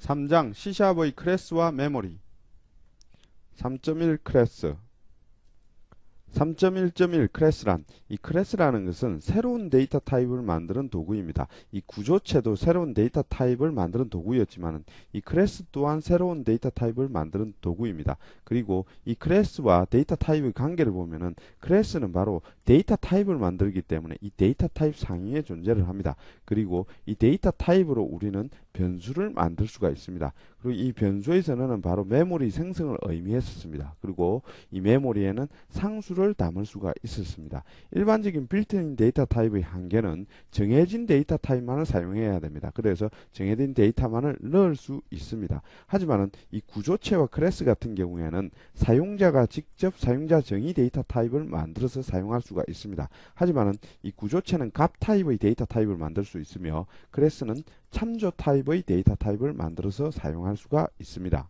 3장 C샵의 클래스와 메모리. 3.1 클래스. 3.1.1 클래스란, 이 클래스라는 것은 새로운 데이터 타입을 만드는 도구입니다. 이 구조체도 새로운 데이터 타입을 만드는 도구였지만 이 클래스 또한 새로운 데이터 타입을 만드는 도구입니다. 그리고 이 클래스와 데이터 타입의 관계를 보면은 클래스는 바로 데이터 타입을 만들기 때문에 이 데이터 타입 상위에 존재를 합니다. 그리고 이 데이터 타입으로 우리는 변수를 만들 수가 있습니다. 그리고 이 변수의 선언은 바로 메모리 생성을 의미했었습니다. 그리고 이 메모리에는 상수를 담을 수가 있었습니다. 일반적인 빌트인 데이터 타입의 한계는 정해진 데이터 타입만을 사용해야 됩니다. 그래서 정해진 데이터만을 넣을 수 있습니다. 하지만 이 구조체와 클래스 같은 경우에는 사용자가 직접 사용자 정의 데이터 타입을 만들어서 사용할 수가 있습니다. 하지만 이 구조체는 값 타입의 데이터 타입을 만들 수 있으며 클래스는 참조 타입의 데이터 타입을 만들어서 사용할 수가 있습니다.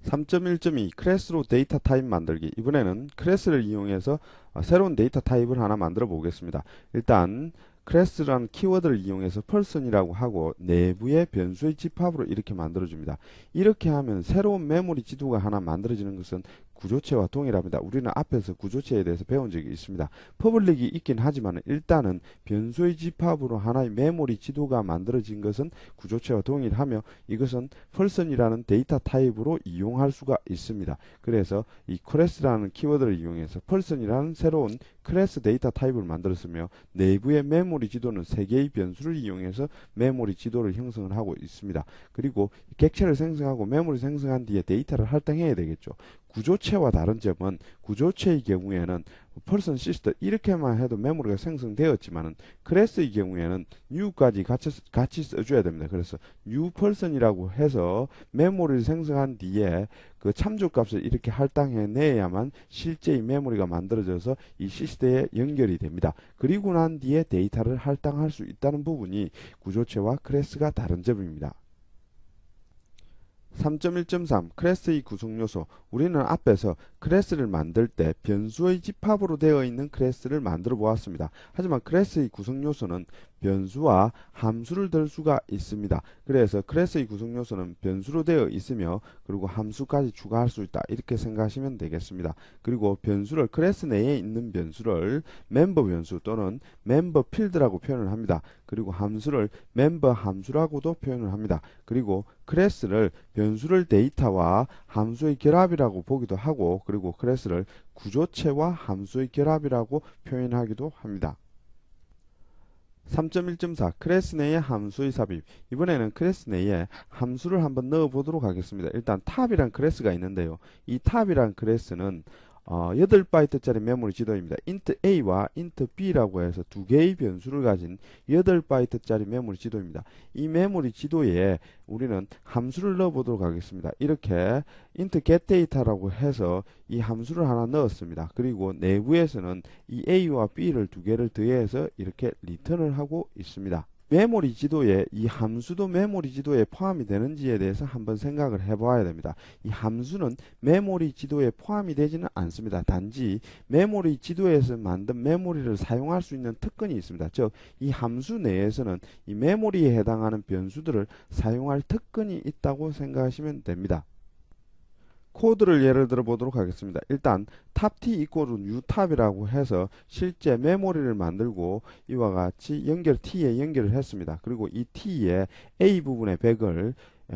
3.1.2 클래스로 데이터 타입 만들기. 이번에는 클래스를 이용해서 새로운 데이터 타입을 하나 만들어 보겠습니다. 일단 클래스라는 키워드를 이용해서 person이라고 하고 내부의 변수의 집합으로 이렇게 만들어 줍니다. 이렇게 하면 새로운 메모리 지도가 하나 만들어지는 것은 구조체와 동일합니다. 우리는 앞에서 구조체에 대해서 배운 적이 있습니다. 퍼블릭이 있긴 하지만 일단은 변수의 집합으로 하나의 메모리 지도가 만들어진 것은 구조체와 동일하며 이것은 person이라는 데이터 타입으로 이용할 수가 있습니다. 그래서 이 클래스라는 키워드를 이용해서 person이라는 새로운 클래스 데이터 타입을 만들었으며 내부의 메모리 지도는 3개의 변수를 이용해서 메모리 지도를 형성을 하고 있습니다. 그리고 객체를 생성하고 메모리 생성한 뒤에 데이터를 할당해야 되겠죠. 구조체와 다른 점은 구조체의 경우에는 person 시스템 이렇게만 해도 메모리가 생성되었지만 클래스의 경우에는 new까지 같이 써줘야 됩니다. 그래서 new person이라고 해서 메모리를 생성한 뒤에 그 참조값을 이렇게 할당해내야만 실제의 메모리가 만들어져서 이 시스템에 연결이 됩니다. 그리고 난 뒤에 데이터를 할당할 수 있다는 부분이 구조체와 클래스가 다른 점입니다. 3.1.3 클래스의 구성요소. 우리는 앞에서 클래스를 만들 때 변수의 집합으로 되어 있는 클래스를 만들어 보았습니다. 하지만 클래스의 구성요소는 변수와 함수를 들 수가 있습니다. 그래서 클래스의 구성요소는 변수로 되어 있으며 그리고 함수까지 추가할 수 있다. 이렇게 생각하시면 되겠습니다. 그리고 변수를 클래스 내에 있는 변수를 멤버 변수 또는 멤버 필드라고 표현을 합니다. 그리고 함수를 멤버 함수라고도 표현을 합니다. 그리고 클래스를 변수를 데이터와 함수의 결합이라고 보기도 하고 그리고 클래스를 구조체와 함수의 결합이라고 표현하기도 합니다. 3.1.4 클래스 내의 함수의 삽입. 이번에는 클래스 내에 함수를 한번 넣어 보도록 하겠습니다. 일단 탑이란 클래스가 있는데요. 이 탑이란 클래스는 8바이트짜리 메모리 지도입니다. int a와 int b라고 해서 두 개의 변수를 가진 8바이트짜리 메모리 지도입니다. 이 메모리 지도에 우리는 함수를 넣어 보도록 하겠습니다. 이렇게 int getData라고 해서 이 함수를 하나 넣었습니다. 그리고 내부에서는 이 a와 b를 두 개를 더해서 이렇게 리턴을 하고 있습니다. 메모리 지도에 이 함수도 메모리 지도에 포함이 되는지에 대해서 한번 생각을 해봐야 됩니다. 이 함수는 메모리 지도에 포함이 되지는 않습니다. 단지 메모리 지도에서 만든 메모리를 사용할 수 있는 특권이 있습니다. 즉, 이 함수 내에서는 이 메모리에 해당하는 변수들을 사용할 특권이 있다고 생각하시면 됩니다. 코드를 예를 들어 보도록 하겠습니다. 일단 탑T 이꼬르 뉴탑이라고 해서 실제 메모리를 만들고 이와 같이 T에 연결을 했습니다. 그리고 이 T에 A 부분의 100을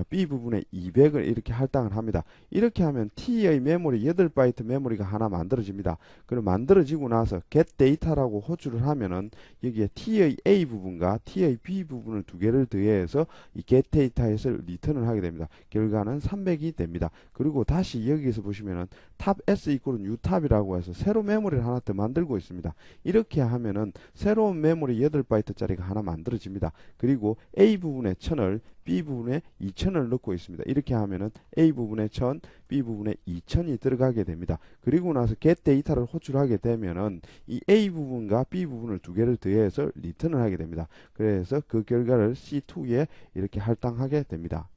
B 부분에 200을 이렇게 할당을 합니다. 이렇게 하면 T의 메모리 8바이트 메모리가 하나 만들어집니다. 그리고 만들어지고 나서 get data라고 호출을 하면은 여기에 T의 A 부분과 T의 B 부분을 두 개를 더해서 이 get data에서 리턴을 하게 됩니다. 결과는 300이 됩니다. 그리고 다시 여기에서 보시면은 탑 S 이꼬르 뉴 탑이라고 해서 새로 메모리를 하나 더 만들고 있습니다. 이렇게 하면은 새로운 메모리 8바이트짜리가 하나 만들어집니다. 그리고 A 부분에 1000을 B 부분에 2000을 넣고 있습니다. 이렇게 하면은 A 부분에 1000, B 부분에 2000이 들어가게 됩니다. 그리고 나서 get 데이터를 호출하게 되면은 이 A 부분과 B 부분을 두 개를 더해서 리턴을 하게 됩니다. 그래서 그 결과를 C2에 이렇게 할당하게 됩니다.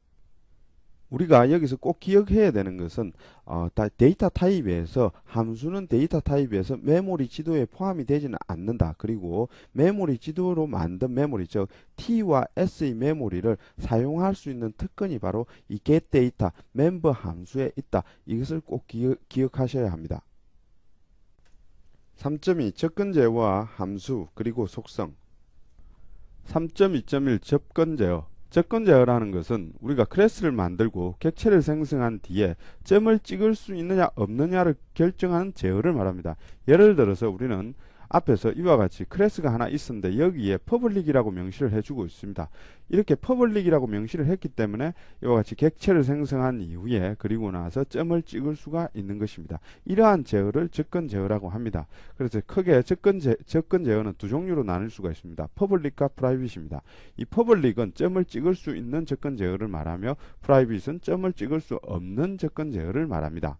우리가 여기서 꼭 기억해야 되는 것은 데이터 타입에서 함수는 데이터 타입에서 메모리 지도에 포함이 되지는 않는다. 그리고 메모리 지도로 만든 메모리 즉 T와 S의 메모리를 사용할 수 있는 특권이 바로 이 getData 멤버 함수에 있다. 이것을 꼭 기억하셔야 합니다. 3.2 접근 제어와 함수 그리고 속성 3.2.1 접근 제어 접근 제어라는 것은 우리가 클래스를 만들고 객체를 생성한 뒤에 점을 찍을 수 있느냐 없느냐를 결정하는 제어를 말합니다. 예를 들어서 우리는 앞에서 이와 같이 클래스가 하나 있었는데 여기에 퍼블릭이라고 명시를 해주고 있습니다. 이렇게 퍼블릭이라고 명시를 했기 때문에 이와 같이 객체를 생성한 이후에 그리고 나서 점을 찍을 수가 있는 것입니다. 이러한 제어를 접근 제어라고 합니다. 그래서 크게 접근 제어는 두 종류로 나눌 수가 있습니다. 퍼블릭과 프라이빗입니다. 이 퍼블릭은 점을 찍을 수 있는 접근 제어를 말하며 프라이빗은 점을 찍을 수 없는 접근 제어를 말합니다.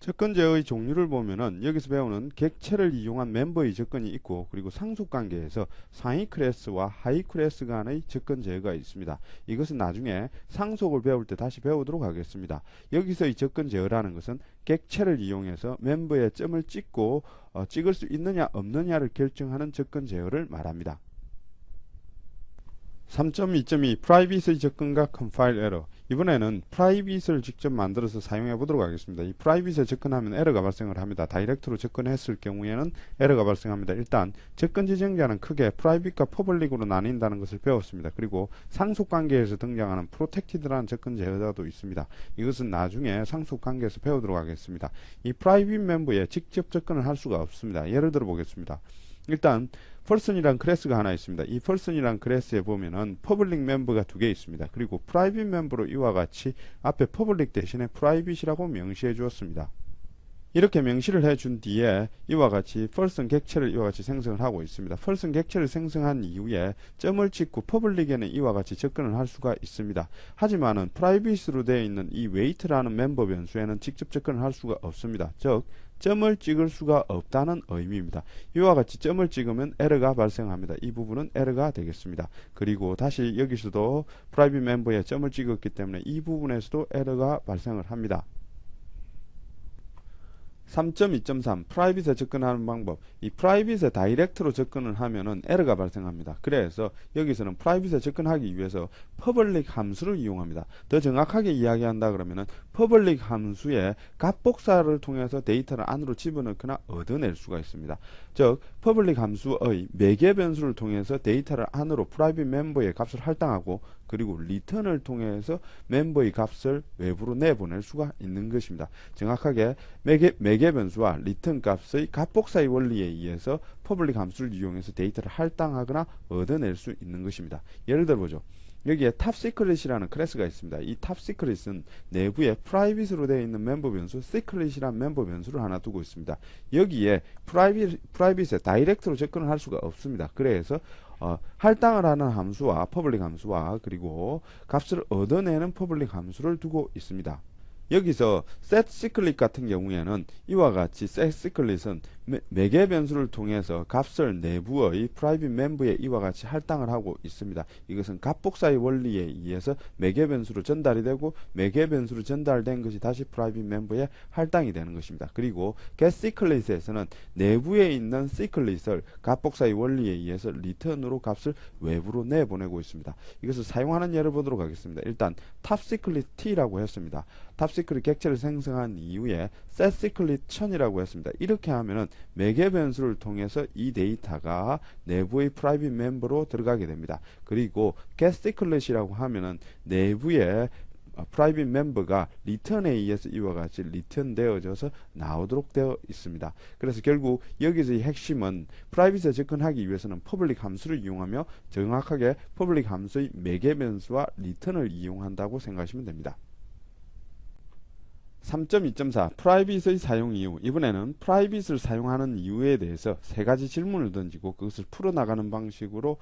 접근 제어의 종류를 보면은 여기서 배우는 객체를 이용한 멤버의 접근이 있고 그리고 상속 관계에서 상위 클래스와 하위 클래스 간의 접근 제어가 있습니다. 이것은 나중에 상속을 배울 때 다시 배우도록 하겠습니다. 여기서의 접근 제어라는 것은 객체를 이용해서 멤버에 점을 찍고 찍을 수 있느냐 없느냐를 결정하는 접근 제어를 말합니다. 3.2.2 프라이빗의 접근과 컴파일 에러 이번에는 프라이빗을 직접 만들어서 사용해 보도록 하겠습니다. 이 프라이빗에 접근하면 에러가 발생을 합니다. 다이렉트로 접근했을 경우에는 에러가 발생합니다. 일단 접근 지정자는 크게 프라이빗과 퍼블릭으로 나뉜다는 것을 배웠습니다. 그리고 상속 관계에서 등장하는 프로텍티드라는 접근 제어자도 있습니다. 이것은 나중에 상속 관계에서 배우도록 하겠습니다. 이 프라이빗 멤버에 직접 접근을 할 수가 없습니다. 예를 들어 보겠습니다. 일단 person이란 클래스가 하나 있습니다. 이 person이란 클래스에 보면은 퍼블릭 멤버가 두 개 있습니다. 그리고 프라이빗 멤버로 이와 같이 앞에 퍼블릭 대신에 프라이빗이라고 명시해 주었습니다. 이렇게 명시를 해준 뒤에 이와 같이 person 객체를 이와 같이 생성을 하고 있습니다. person 객체를 생성한 이후에 점을 찍고 퍼블릭에는 이와 같이 접근을 할 수가 있습니다. 하지만은 프라이빗으로 되어 있는 이 wait라는 멤버 변수에는 직접 접근을 할 수가 없습니다. 즉 점을 찍을 수가 없다는 의미입니다. 이와 같이 점을 찍으면 에러가 발생합니다. 이 부분은 에러가 되겠습니다. 그리고 다시 여기서도 프라이빗 멤버에 점을 찍었기 때문에 이 부분에서도 에러가 발생을 합니다. 3.2.3 프라이빗에 접근하는 방법 이 프라이빗에 다이렉트로 접근을 하면은 에러가 발생합니다. 그래서 여기서는 프라이빗에 접근하기 위해서 퍼블릭 함수를 이용합니다. 더 정확하게 이야기한다 그러면은 퍼블릭 함수의 값복사를 통해서 데이터를 안으로 집어넣거나 얻어낼 수가 있습니다. 즉 퍼블릭 함수의 매개 변수를 통해서 데이터를 안으로 프라이빗 멤버의 값을 할당하고 그리고 리턴을 통해서 멤버의 값을 외부로 내보낼 수가 있는 것입니다. 정확하게 매개 변수와 리턴 값의 값복사의 원리에 의해서 퍼블릭 함수를 이용해서 데이터를 할당하거나 얻어낼 수 있는 것입니다. 예를 들어 보죠. 여기에 탑시크릿이라는 클래스가 있습니다. 이 탑시크릿은 내부에 프라이빗으로 되어 있는 멤버 변수 시크릿이라는 멤버 변수를 하나 두고 있습니다. 여기에 프라이빗에 다이렉트로 접근을 할 수가 없습니다. 그래서 할당을 하는 함수와 퍼블릭 함수와 그리고 값을 얻어내는 퍼블릭 함수를 두고 있습니다. 여기서 setSecret 같은 경우에는 이와 같이 setSecret은 매개 변수를 통해서 값을 내부의 프라이빗 멤버에 이와 같이 할당을 하고 있습니다. 이것은 값복사의 원리에 의해서 매개 변수로 전달이 되고 매개 변수로 전달된 것이 다시 프라이빗 멤버에 할당이 되는 것입니다. 그리고 getSecret에서는 내부에 있는 secret을 값복사의 원리에 의해서 리턴으로 값을 외부로 내보내고 있습니다. 이것을 사용하는 예를 보도록 하겠습니다. 일단 탑시크릿 t라고 했습니다. 탑시크릿 객체를 생성한 이후에 setSecret 1000이라고 했습니다. 이렇게 하면은 매개 변수를 통해서 이 데이터가 내부의 프라이빗 멤버로 들어가게 됩니다. 그리고 getSecret이라고 하면은 내부에 프라이빗 멤버가 리턴에 의해서 이와 같이 리턴 되어져서 나오도록 되어 있습니다. 그래서 결국 여기서의 핵심은 프라이빗에 접근하기 위해서는 퍼블릭 함수를 이용하며 정확하게 퍼블릭 함수의 매개 변수와 리턴을 이용한다고 생각하시면 됩니다. 3.2.4 프라이빗의 사용 이유 이번에는 프라이빗을 사용하는 이유에 대해서 세 가지 질문을 던지고 그것을 풀어나가는 방식으로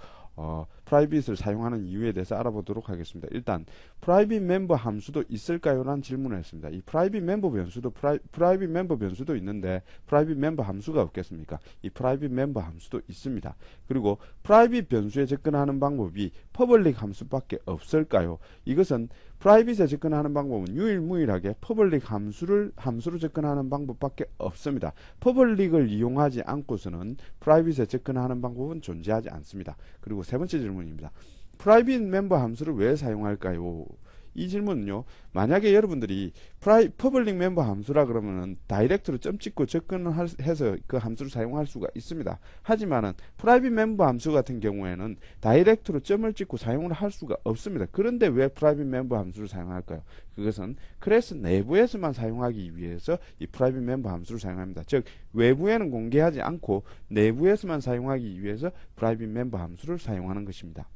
프라이빗을 사용하는 이유에 대해서 알아보도록 하겠습니다. 일단 프라이빗 멤버 함수도 있을까요? 라는 질문을 했습니다. 이 프라이빗 멤버 변수도 프라이빗 멤버 변수도 있는데 프라이빗 멤버 함수가 없겠습니까? 이 프라이빗 멤버 함수도 있습니다. 그리고 프라이빗 변수에 접근하는 방법이 퍼블릭 함수밖에 없을까요? 이것은 프라이빗에 접근하는 방법은 유일무이하게 퍼블릭 함수로 접근하는 방법밖에 없습니다. 퍼블릭을 이용하지 않고서는 프라이빗에 접근하는 방법은 존재하지 않습니다. 그리고 세 번째 질문입니다. 프라이빗 멤버 함수를 왜 사용할까요? 이 질문은요, 만약에 여러분들이 퍼블릭 멤버 함수라 그러면은 다이렉트로 점 찍고 접근을 해서 그 함수를 사용할 수가 있습니다. 하지만은 프라이빗 멤버 함수 같은 경우에는 다이렉트로 점을 찍고 사용을 할 수가 없습니다. 그런데 왜 프라이빗 멤버 함수를 사용할까요? 그것은 클래스 내부에서만 사용하기 위해서 이 프라이빗 멤버 함수를 사용합니다. 즉 외부에는 공개하지 않고 내부에서만 사용하기 위해서 프라이빗 멤버 함수를 사용하는 것입니다.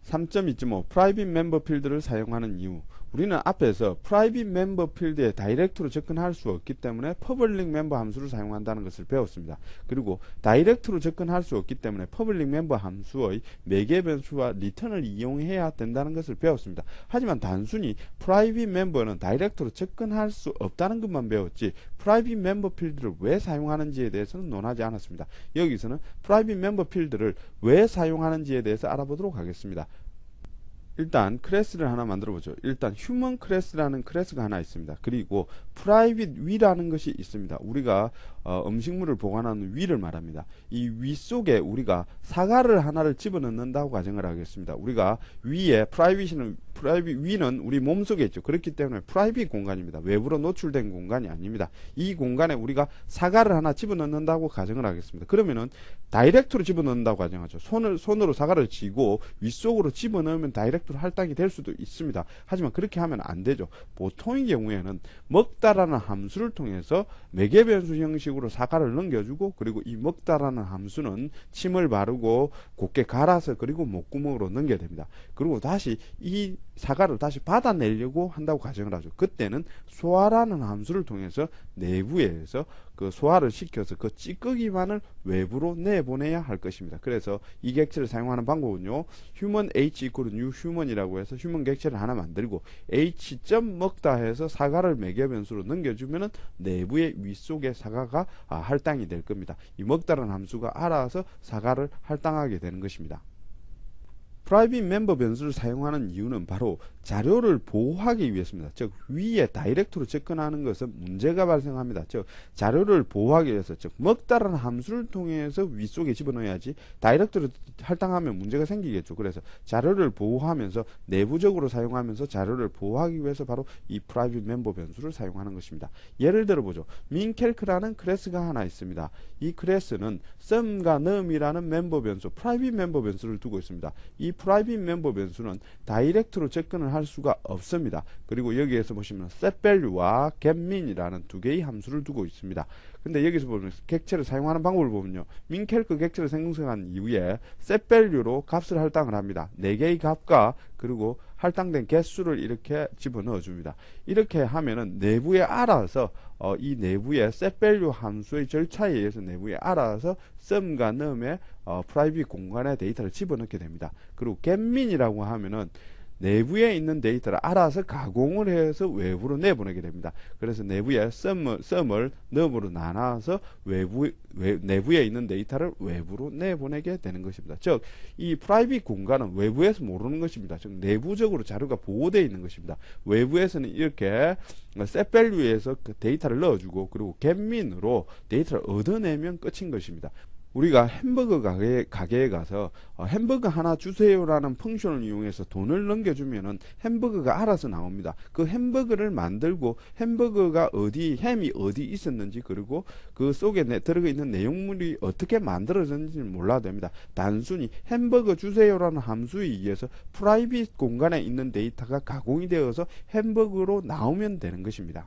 3.2.5 프라이빗 멤버 필드를 사용하는 이유. 우리는 앞에서 프라이빗 멤버 필드에 다이렉트로 접근할 수 없기 때문에 퍼블릭 멤버 함수를 사용한다는 것을 배웠습니다. 그리고 다이렉트로 접근할 수 없기 때문에 퍼블릭 멤버 함수의 매개 변수와 리턴을 이용해야 된다는 것을 배웠습니다. 하지만 단순히 프라이빗 멤버는 다이렉트로 접근할 수 없다는 것만 배웠지 프라이빗 멤버 필드를 왜 사용하는지에 대해서는 논하지 않았습니다. 여기서는 프라이빗 멤버 필드를 왜 사용하는지에 대해서 알아보도록 하겠습니다. 일단 클래스를 하나 만들어 보죠. 일단 휴먼 클래스라는 클래스가 하나 있습니다. 그리고 프라이빗 위라는 것이 있습니다. 우리가 음식물을 보관하는 위를 말합니다. 이 위 속에 우리가 사과를 하나를 집어넣는다고 가정을 하겠습니다. 우리가 위에 프라이빗 위는 우리 몸속에 있죠. 그렇기 때문에 프라이빗 공간입니다. 외부로 노출된 공간이 아닙니다. 이 공간에 우리가 사과를 하나 집어넣는다고 가정을 하겠습니다. 그러면은 다이렉트로 집어넣는다고 가정하죠. 손으로 사과를 쥐고 윗속으로 집어넣으면 다이렉트로 할당이 될 수도 있습니다. 하지만 그렇게 하면 안 되죠. 보통의 경우에는 먹다라는 함수를 통해서 매개 변수 형식으로 사과를 넘겨주고, 그리고 이 먹다라는 함수는 침을 바르고 곱게 갈아서 그리고 목구멍으로 넘겨야 됩니다. 그리고 다시 이 사과를 다시 받아내려고 한다고 가정을 하죠. 그때는 소화라는 함수를 통해서 내부에서 그 소화를 시켜서 그 찌꺼기만을 외부로 내보내야 할 것입니다. 그래서 이 객체를 사용하는 방법은요, human h equal new human이라고 해서 휴먼 객체를 하나 만들고 h. 먹다 해서 사과를 매개 변수로 넘겨주면은 내부의 윗속의 사과가 할당이 될 겁니다. 이 먹다라는 함수가 알아서 사과를 할당하게 되는 것입니다. 프라이빗 멤버 변수를 사용하는 이유는 바로 자료를 보호하기 위해서입니다. 즉 위에 다이렉트로 접근하는 것은 문제가 발생합니다. 즉 자료를 보호하기 위해서, 즉 먹다라는 함수를 통해서 윗속에 집어넣어야지 다이렉트로 할당하면 문제가 생기겠죠. 그래서 자료를 보호하면서 내부적으로 사용하면서 자료를 보호하기 위해서 바로 이 프라이빗 멤버 변수를 사용하는 것입니다. 예를 들어보죠. 민캘크라는 클래스가 하나 있습니다. 이 클래스는 sum과 num이라는 멤버 변수, 프라이빗 멤버 변수를 두고 있습니다. 이 프라이빗 멤버 변수는 다이렉트로 접근을 할 수가 없습니다. 그리고 여기에서 보시면 setValue와 getMin이라는 두 개의 함수를 두고 있습니다. 근데 여기서 보면 객체를 사용하는 방법을 보면요, 민캘크 객체를 생성한 이후에 setValue로 값을 할당을 합니다. 4개의 값과 그리고 할당된 개수를 이렇게 집어넣어 줍니다. 이렇게 하면은 내부에 알아서 이 내부의 setValue 함수의 절차에 의해서 내부에 알아서 sum과 num의 프라이빗 공간에 데이터를 집어넣게 됩니다. 그리고 getMin이라고 하면은 내부에 있는 데이터를 알아서 가공을 해서 외부로 내보내게 됩니다. 그래서 내부에 sum을 num으로 나눠서 내부에 있는 데이터를 외부로 내보내게 되는 것입니다. 즉, 이 프라이빗 공간은 외부에서 모르는 것입니다. 즉, 내부적으로 자료가 보호되어 있는 것입니다. 외부에서는 이렇게 setValue에서 그 데이터를 넣어주고, 그리고 getMin으로 데이터를 얻어내면 끝인 것입니다. 우리가 햄버거 가게에 가서 햄버거 하나 주세요라는 펑션을 이용해서 돈을 넘겨주면은 햄버거가 알아서 나옵니다. 그 햄버거를 만들고 햄버거가 햄이 어디 있었는지, 그리고 그 속에 들어가 있는 내용물이 어떻게 만들어졌는지는 몰라도 됩니다. 단순히 햄버거 주세요라는 함수에 의해서 프라이빗 공간에 있는 데이터가 가공이 되어서 햄버거로 나오면 되는 것입니다.